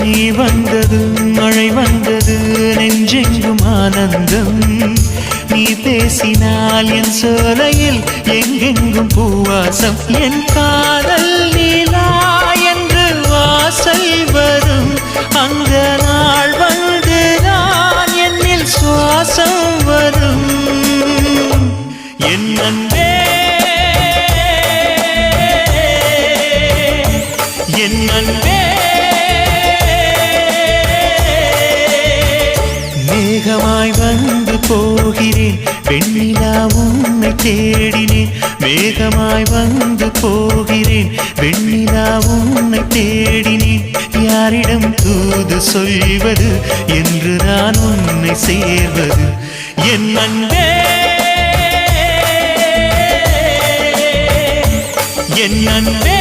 நீ வந்தது மழை வந்தது நெஞ்செங்கும் ஆனந்தம் நீ பேசினால் என் சோலையில் எங்கெங்கும் பூவாசம் என் காதல் நீலா என்று வாசல் வரும் அந்த நாள் வந்து நான் என்னில் சுவாசம் வரும் என் அன்பே என் அன்பே மேகமாய் வந்து போகிறேன் வெண்ணிலா உன்னை தேடினேன் மேகமாய் வந்து போகிறேன் வெண்ணிலா உன்னை தேடினேன் யாரிடம் தூது சொல்வது என்று நான் உன்னை சேர்வது என் அன்பே என் அன்பே